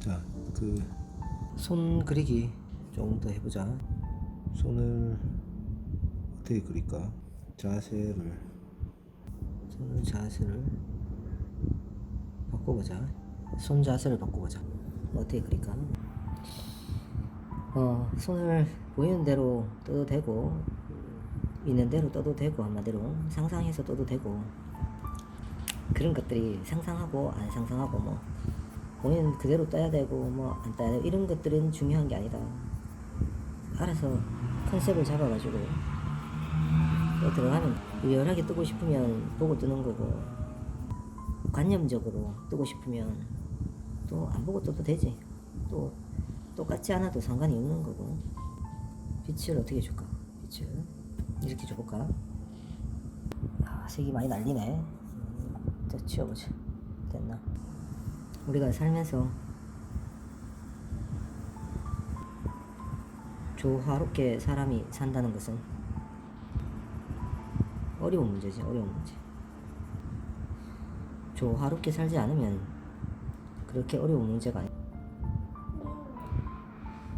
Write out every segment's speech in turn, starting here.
자, 그 손 그리기 조금 더 해보자. 손을 어떻게 그릴까? 자세를 바꿔보자. 손 자세를 바꿔보자. 어떻게 그릴까? 손을 보이는 대로 떠도 되고 있는 대로 떠도 되고 한마디로 상상해서 떠도 되고, 그런 것들이 상상하고 안 상상하고 뭐 보이는 그대로 떠야 되고 뭐 안 떠야 되고 이런 것들은 중요한 게 아니다. 알아서 컨셉을 잡아가지고 또 들어가면 리얼하게 뜨고 싶으면 보고 뜨는 거고, 관념적으로 뜨고 싶으면 또 안 보고 떠도 되지. 또 똑같지 않아도 상관이 없는 거고. 빛을 어떻게 줄까? 빛을 이렇게 줘볼까? 색이 많이 날리네. 또 치워보자. 됐나? 우리가 살면서 조화롭게 사람이 산다는 것은 어려운 문제지. 어려운 문제. 조화롭게 살지 않으면 그렇게 어려운 문제가 아니야.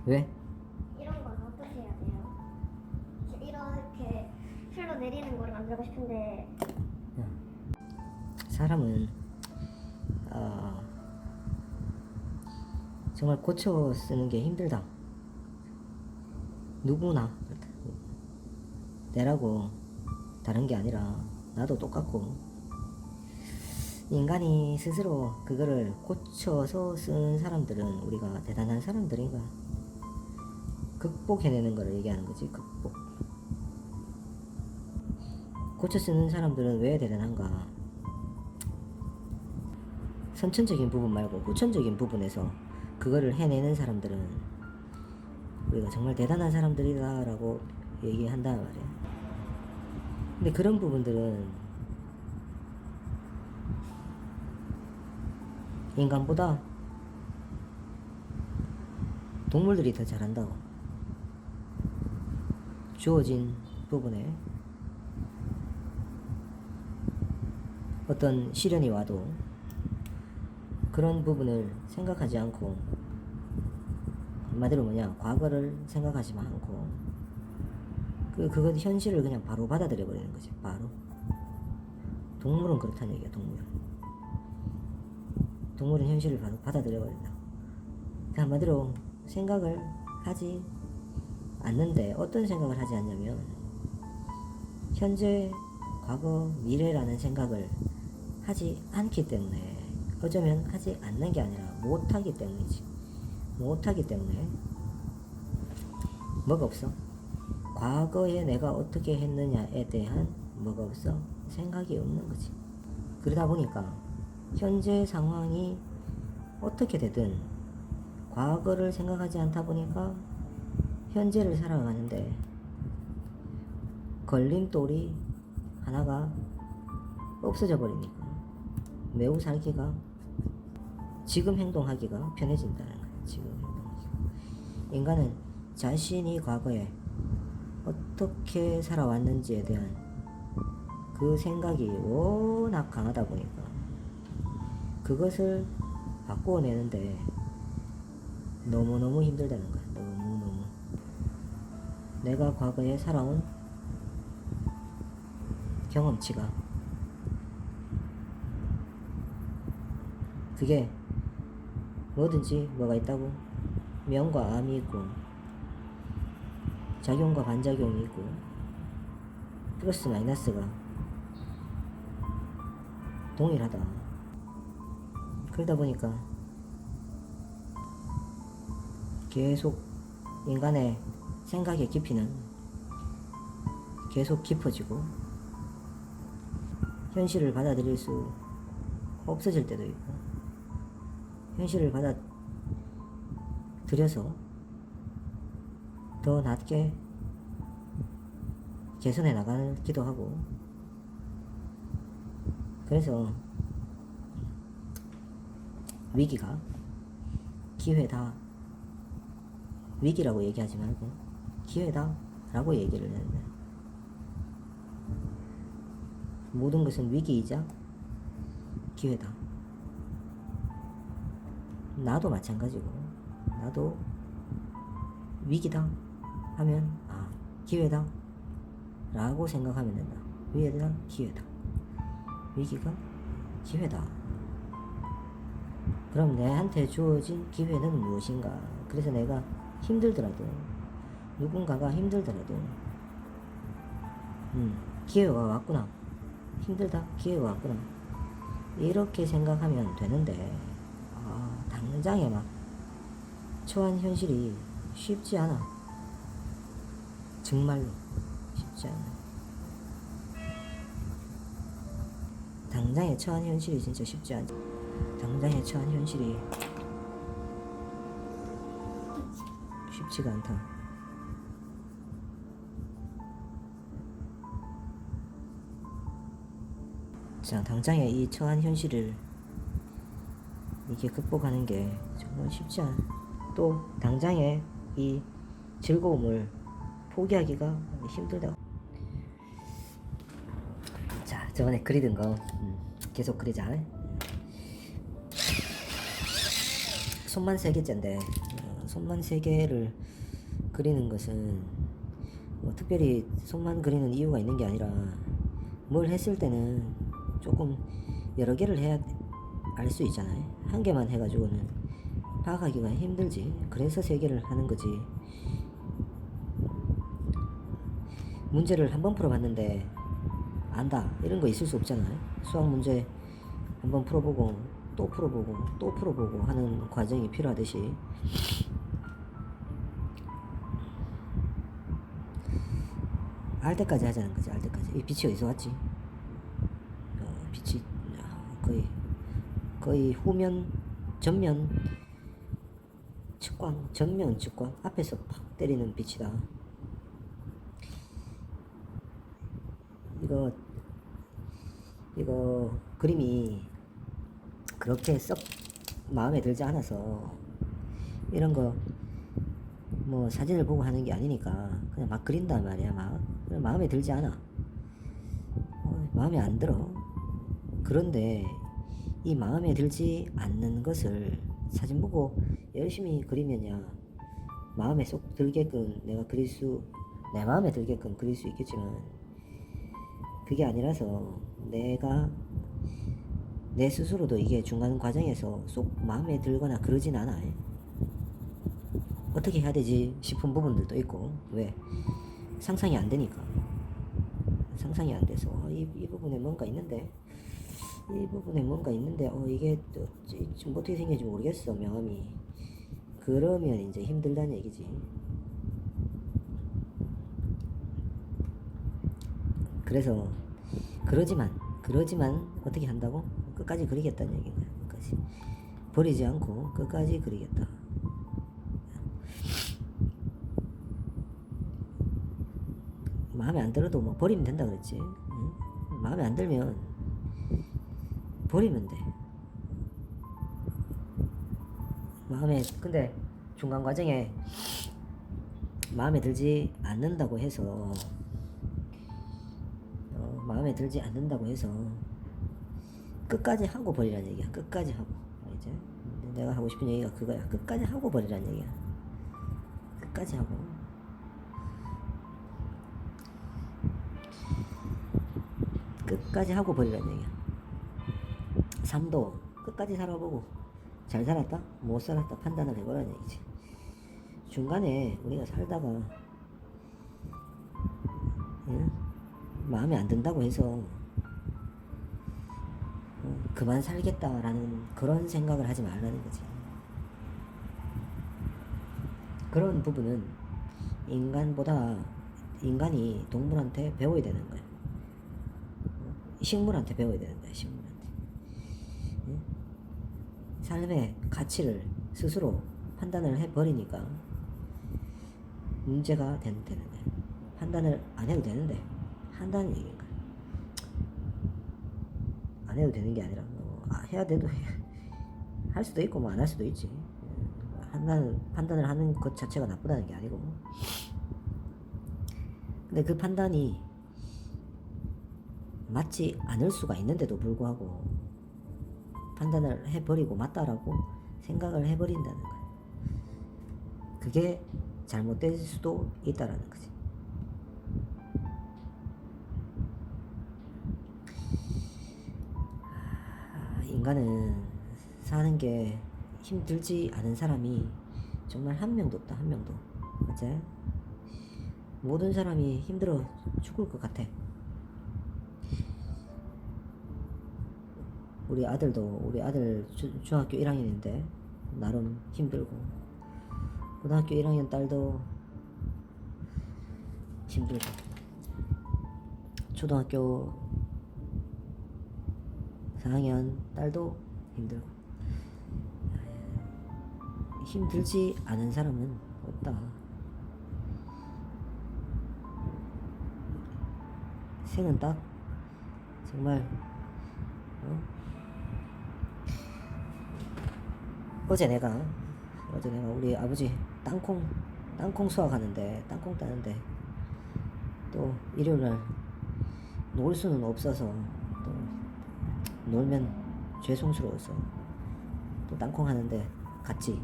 왜? 이런 건 어떻게 해야 돼요? 이렇게 흘러내리는 거를 만들고 싶은데. 사람은 정말 고쳐 쓰는 게 힘들다. 누구나 그렇다. 내라고 다른 게 아니라 나도 똑같고, 인간이 스스로 그거를 고쳐서 쓰는 사람들은 우리가 대단한 사람들인가, 극복해내는 거를 얘기하는 거지. 극복. 고쳐 쓰는 사람들은 왜 대단한가? 선천적인 부분 말고 후천적인 부분에서 그거를 해내는 사람들은 우리가 정말 대단한 사람들이다 라고 얘기한단 말이야. 근데 그런 부분들은 인간보다 동물들이 더 잘한다고. 주어진 부분에 어떤 시련이 와도 그런 부분을 생각하지 않고, 한마디로 뭐냐, 과거를 생각하지 않고 그건 현실을 그냥 바로 받아들여 버리는 거지. 바로. 동물은 그렇다는 얘기야. 동물은 현실을 바로 받아들여 버린다. 한마디로 생각을 하지 않는데, 어떤 생각을 하지 않냐면 현재, 과거, 미래라는 생각을 하지 않기 때문에, 어쩌면 하지 않는 게 아니라 못하기 때문이지. 못하기 때문에 뭐가 없어? 과거에 내가 어떻게 했느냐에 대한 뭐가 없어? 생각이 없는 거지. 그러다 보니까 현재 상황이 어떻게 되든 과거를 생각하지 않다 보니까 현재를 살아가는데 걸림돌이 하나가 없어져 버리니까 매우 살기가, 지금 행동하기가 편해진다는 거야. 지금 행동하기가. 인간은 자신이 과거에 어떻게 살아왔는지에 대한 그 생각이 워낙 강하다 보니까 그것을 바꾸어내는데 너무너무 힘들다는 거야. 너무너무. 내가 과거에 살아온 경험치가, 그게 뭐든지 뭐가 있다고, 명과 암이 있고 작용과 반작용이 있고 플러스 마이너스가 동일하다. 그러다 보니까 계속 인간의 생각의 깊이는 계속 깊어지고 현실을 받아들일 수 없어질 때도 있고, 현실을 받아들여서 더 낮게 개선해 나가기도 하고. 그래서 위기가 기회다, 위기라고 얘기하지 말고 기회다 라고 얘기를 해야 돼. 모든 것은 위기이자 기회다. 나도 마찬가지고, 나도 위기다 하면 기회다 라고 생각하면 된다. 위기다, 기회다. 위기가 기회다. 그럼 내한테 주어진 기회는 무엇인가? 그래서 내가 힘들더라도, 누군가가 힘들더라도 기회가 왔구나, 힘들다, 기회가 왔구나, 이렇게 생각하면 되는데, 당장에 막 처한 현실이 쉽지 않아. 정말로 쉽지 않아. 당장에 처한 현실이 진짜 쉽지 않아. 당장에 처한 현실이 쉽지가 않다. 자, 당장에 이 처한 현실을 이게 극복하는 게 정말 쉽지 않아. 또 당장에 이 즐거움을 포기하기가 힘들다. 자, 저번에 그리던 거 계속 그리자. 손만 3개째인데 손만 3개를 그리는 것은 뭐 특별히 손만 그리는 이유가 있는 게 아니라, 뭘 했을 때는 조금 여러 개를 해야 알 수 있잖아요. 한 개만 해가지고는 파악하기가 힘들지. 그래서 3개를 하는 거지. 문제를 한번 풀어봤는데 안다 이런 거 있을 수 없잖아요. 수학 문제 한번 풀어보고 또 풀어보고 또 풀어보고 하는 과정이 필요하듯이, 알 때까지 하자는 거지. 알 때까지. 이 빛이 어디서 왔지? 빛이 거의 후면, 전면 측광, 전면 측광, 앞에서 팍 때리는 빛이다. 이거 그림이 그렇게 썩 마음에 들지 않아서, 이런 거 뭐 사진을 보고 하는 게 아니니까 그냥 막 그린단 말이야. 그냥 마음에 들지 않아. 마음에 안 들어. 그런데 이 마음에 들지 않는 것을 사진 보고 열심히 그리면야 마음에 쏙 들게끔 내 마음에 들게끔 그릴 수 있겠지만, 그게 아니라서 내가 내 스스로도 이게 중간 과정에서 쏙 마음에 들거나 그러진 않아. 어떻게 해야 되지 싶은 부분들도 있고. 왜? 상상이 안 되니까. 상상이 안 돼서 이 부분에 뭔가 있는데, 이게 좀 어떻게 생겼는지 모르겠어, 명암이. 그러면 이제 힘들다는 얘기지. 그래서 그러지만 어떻게 한다고? 끝까지 그리겠다는 얘기인 거야. 끝까지 버리지 않고 끝까지 그리겠다. 마음에 안 들어도 뭐 버리면 된다 그랬지. 응? 마음에 안 들면 버리면 돼. 근데 중간 과정에 마음에 들지 않는다고 해서 끝까지 하고 버리라는 얘기야. 끝까지 하고. 이제 내가 하고 싶은 얘기가 그거야. 끝까지 하고 버리라는 얘기야. 끝까지 하고. 끝까지 하고 버리라는 얘기야. 삶도 끝까지 살아보고 잘 살았다, 못 살았다 판단을 해보라는 얘기지. 중간에 우리가 살다가 마음에 안 든다고 해서 그만 살겠다라는 그런 생각을 하지 말라는 거지. 그런 부분은 인간이 동물한테 배워야 되는 거야. 식물한테 배워야 되는 거야. 식물한테. 삶의 가치를 스스로 판단을 해버리니까 문제가 되는 거야. 판단을 안 해도 되는데 한다는 얘기인 거야. 안 해도 되는 게 아니라 해야 돼도 할 수도 있고 뭐 안 할 수도 있지. 판단을 하는 것 자체가 나쁘다는 게 아니고. 근데 그 판단이 맞지 않을 수가 있는데도 불구하고 판단을 해버리고 맞다라고 생각을 해버린다는 거야. 그게 잘못될 수도 있다라는 거지. 인간은 사는 게 힘들지 않은 사람이 정말 한 명도 없다. 한 명도. 맞지? 모든 사람이 힘들어 죽을 것 같아. 우리 아들 중학교 1학년인데 나름 힘들고, 고등학교 1학년 딸도 힘들고, 초등학교 4학년 딸도 힘들고. 힘들지 않은 사람은 없다. 생은 딱 정말 어제 내가 우리 아버지 땅콩 수확하는데, 땅콩 따는데 또 일요일날 놀 수는 없어서, 또 놀면 죄송스러워서 또 땅콩 하는데 갔지.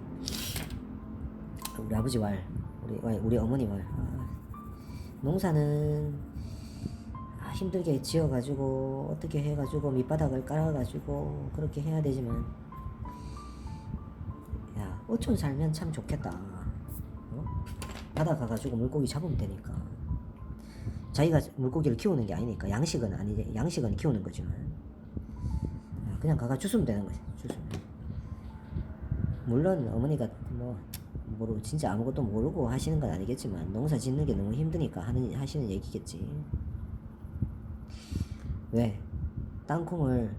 우리 아버지 우리 어머니 농사는 힘들게 지어가지고 어떻게 해가지고 밑바닥을 깔아가지고 그렇게 해야 되지만, 야, 어촌 살면 참 좋겠다. 바다 가가지고 물고기 잡으면 되니까. 자기가 물고기를 키우는 게 아니니까, 양식은 키우는 거지만, 그냥 가가 주스면 되는 거지. 주스면. 물론 어머니가 진짜 아무것도 모르고 하시는 건 아니겠지만, 농사 짓는 게 너무 힘드니까 하시는 얘기겠지. 왜? 땅콩을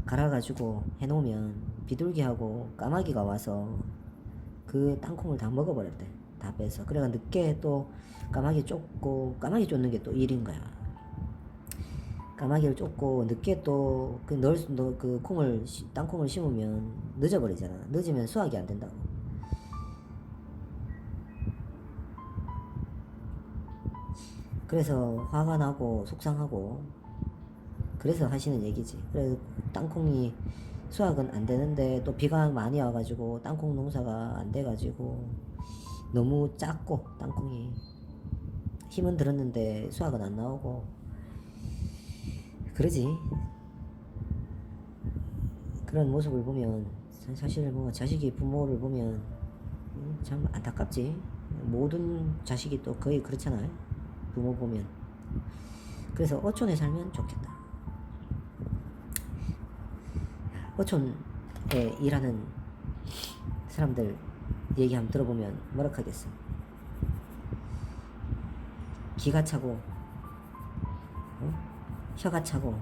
갈아가지고 해놓으면 비둘기하고 까마귀가 와서 그 땅콩을 다 먹어버렸대. 다 빼서. 그래가 늦게 또 까마귀 쫓는 게 또 일인 거야. 까마귀를 쫓고 늦게 또 땅콩을 심으면 늦어버리잖아. 늦으면 수확이 안 된다고. 그래서 화가 나고 속상하고, 그래서 하시는 얘기지. 그래서 땅콩이 수확은 안 되는데 또 비가 많이 와가지고 땅콩 농사가 안 돼가지고 너무 작고, 땅콩이 힘은 들었는데 수확은 안 나오고 그러지. 그런 모습을 보면 사실 자식이 부모를 보면 참 안타깝지. 모든 자식이 또 거의 그렇잖아요. 부모 보면. 그래서 어촌에 살면 좋겠다. 어촌에 일하는 사람들 얘기 한번 들어보면 뭐라 하겠어. 기가 차고, 혀가 차고,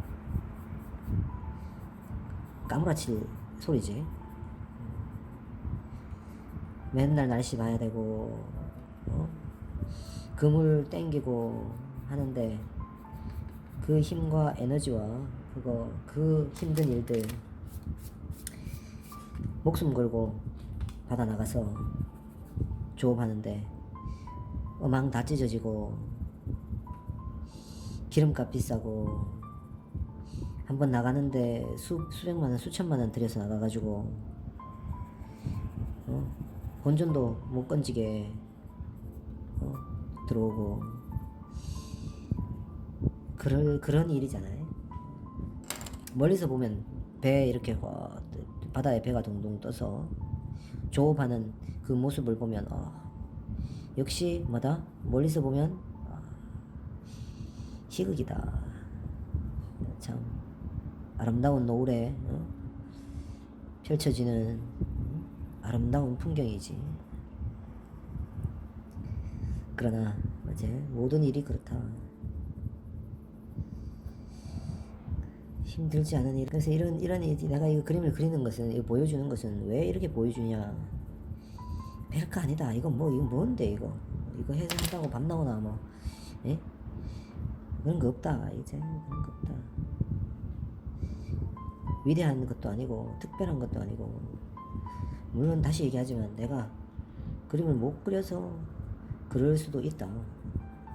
까무라칠 소리지. 맨날 날씨 봐야 되고, 그물 땡기고 하는데 그 힘과 에너지와 그 힘든 일들 목숨 걸고 바다 나가서 조업하는데 어망 다 찢어지고 기름값 비싸고, 한번 나가는데 수백만원 수천만원 들여서 나가가지고 본전도 못 건지게 들어오고, 그런 일이잖아요. 멀리서 보면 배 이렇게 바다에 배가 동동 떠서 조업하는 그 모습을 보면 역시 멀리서 보면 희극이다. 참 아름다운 노을에 펼쳐지는 아름다운 풍경이지. 그러나 이제 모든 일이 그렇다. 힘들지 않은 일. 그래서 이런 내가 이 그림을 그리는 것은, 이거 보여주는 것은 왜 이렇게 보여주냐. 별거 아니다. 이거 뭔데 이거 해서 한다고 밤 나오나 예? 그런 거 없다. 이제 그런 거 없다. 위대한 것도 아니고 특별한 것도 아니고, 물론 다시 얘기하지만 내가 그림을 못 그려서 그럴 수도 있다.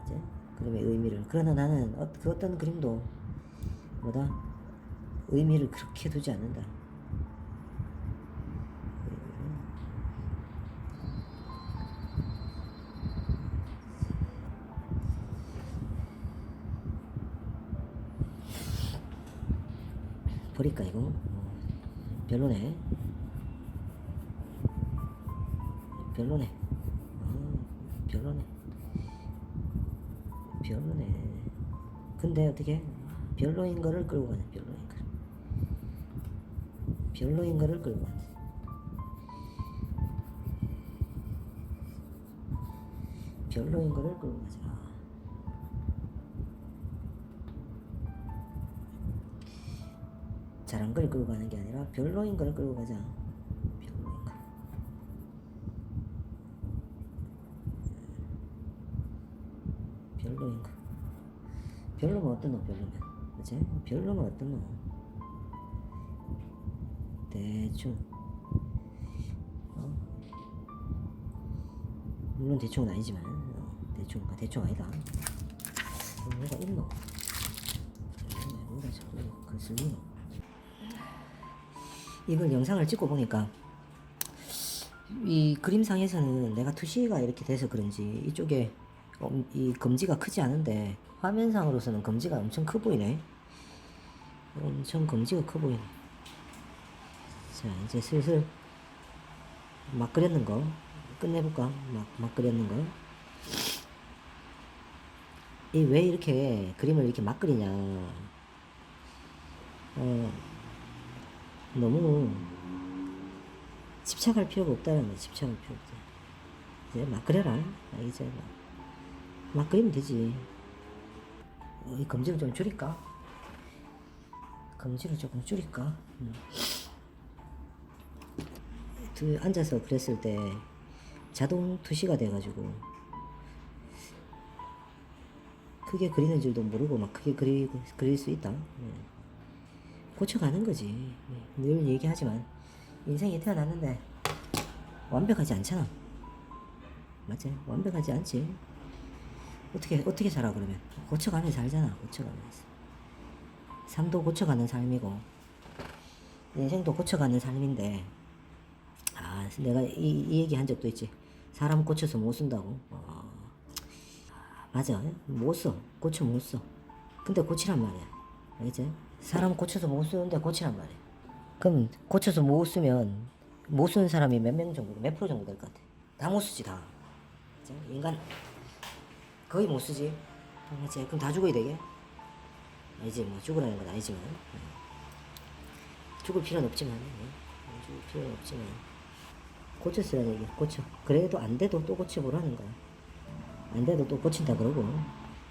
이제 그림의 의미를. 그러나 나는 그 어떤 그림도 의미를 그렇게 두지 않는다. 버릴까 이거? 별로네. 별로네. 별로네. 별로네. 근데 어떻게 별로인 거를 끌고 가냐? 별로인 거를 끌고 가냐? 별로인 거를 끌고 가자. 잘한 걸 끌고 가는 게 아니라 별로인 걸 끌고 가자. 별로인 거. 별로인 거. 별로면 어떤 놈? 별로면, 그치? 별로면 어떤 놈? 대충. 물론 대충은 아니지만, 대충 아니다. 뭐가 있노? 뭐가 자꾸 거슬리노? 이걸 영상을 찍고 보니까 이 그림상에서는 내가 투시가 이렇게 돼서 그런지 이쪽에 이 검지가 크지 않은데 화면상으로서는 검지가 엄청 커 보이네. 엄청 검지가 커 보이네. 자, 이제 슬슬 막 그렸는 거 끝내볼까? 막 그렸는 거. 이 왜 이렇게 그림을 이렇게 막 그리냐? 너무 집착할 필요가 없다는 거야. 집착할 필요 없다. 이제 막 그려라. 이제 막 그리면 되지. 이 검지를 좀 줄일까? 검지를 조금 줄일까? 앉아서 그랬을 때 자동 투시가 돼가지고 크게 그리는 줄도 모르고 막 크게 그릴 수 있다. 고쳐가는 거지. 늘 얘기하지만 인생에 태어났는데 완벽하지 않잖아. 맞지? 완벽하지 않지. 어떻게 살아 그러면? 고쳐가며 살잖아. 고쳐가면서. 삶도 고쳐가는 삶이고 인생도 고쳐가는 삶인데, 내가 이 얘기 한 적도 있지. 사람 고쳐서 못 쓴다고. 맞아. 못 써. 고쳐 못 써. 근데 고치란 말이야. 알겠지? 사람 고쳐서 못 쓰는데 고치란 말이야. 그럼 고쳐서 못 쓰면 못 쓰는 사람이 몇 명 정도, 몇 프로 정도 될 것 같아? 다 못 쓰지, 다. 그치? 인간 거의 못 쓰지. 그치? 그럼 다 죽어야 되게? 아니지, 뭐 죽으라는 건 아니지만, 죽을 필요는 없지만, 죽을 필요는 없지만 고쳐 쓰라는 얘기야. 고쳐. 그래도 안 돼도 또 고쳐보라는 거야. 안 돼도 또 고친다 그러고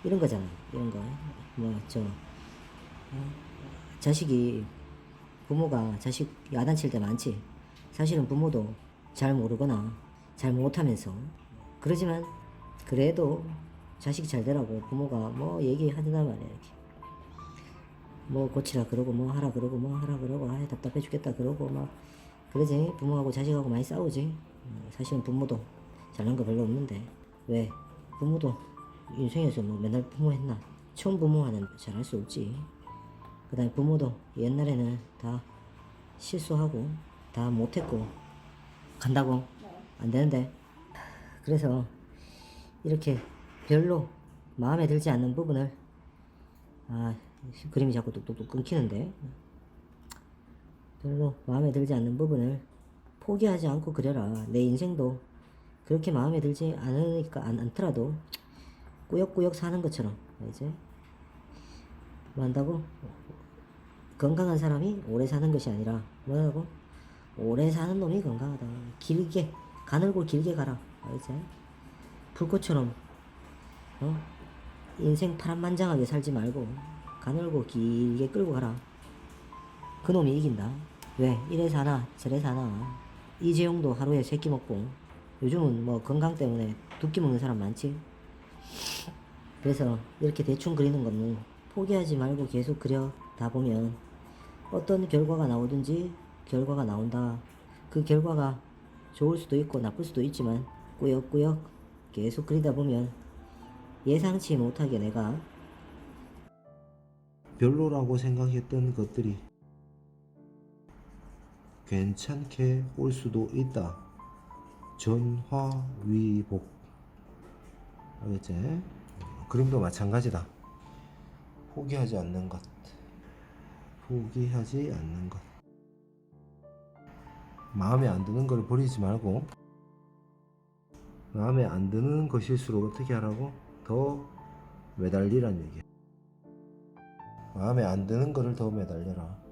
이런 거잖아. 이런 거. 자식이 부모가 자식 야단칠 때 많지. 사실은 부모도 잘 모르거나 잘 못하면서 그러지만 그래도 자식 잘 되라고 부모가 뭐 얘기하단 말이야. 이렇게 뭐 고치라 그러고 뭐 하라 그러고 뭐 하라 그러고 답답해 죽겠다 그러고 막 그러지. 부모하고 자식하고 많이 싸우지. 사실은 부모도 잘난 거 별로 없는데 왜 부모도 인생에서 뭐 맨날 부모 했나? 처음 부모와는 잘할 수 없지. 그 다음에 부모도 옛날에는 다 실수하고 다 못했고 간다고 안 되는데. 그래서 이렇게 별로 마음에 들지 않는 부분을 그림이 자꾸 뚝뚝뚝 끊기는데 별로 마음에 들지 않는 부분을 포기하지 않고 그려라. 내 인생도 그렇게 마음에 들지 않더라도 꾸역꾸역 사는 것처럼 이제 뭐 한다고? 건강한 사람이 오래 사는 것이 아니라 뭐라고? 오래 사는 놈이 건강하다. 길게 가늘고 길게 가라. 이제 불꽃처럼 인생 파란만장하게 살지 말고 가늘고 길게 끌고 가라. 그 놈이 이긴다. 왜? 이래 사나 저래 사나. 이재용도 하루에 3끼 먹고 요즘은 뭐 건강 때문에 2끼 먹는 사람 많지. 그래서 이렇게 대충 그리는 거는 포기하지 말고 계속 그려다 보면 어떤 결과가 나오든지 결과가 나온다. 그 결과가 좋을 수도 있고 나쁠 수도 있지만 꾸역꾸역 계속 그리다 보면 예상치 못하게 내가 별로라고 생각했던 것들이 괜찮게 올 수도 있다. 전화위복. 알겠지? 그림도 마찬가지다. 포기하지 않는 것. 포기하지 않는 것. 마음에 안 드는 걸 버리지 말고 마음에 안 드는 것일수록 어떻게 하라고? 더 매달리란 얘기야. 마음에 안 드는 거를 더 매달려라.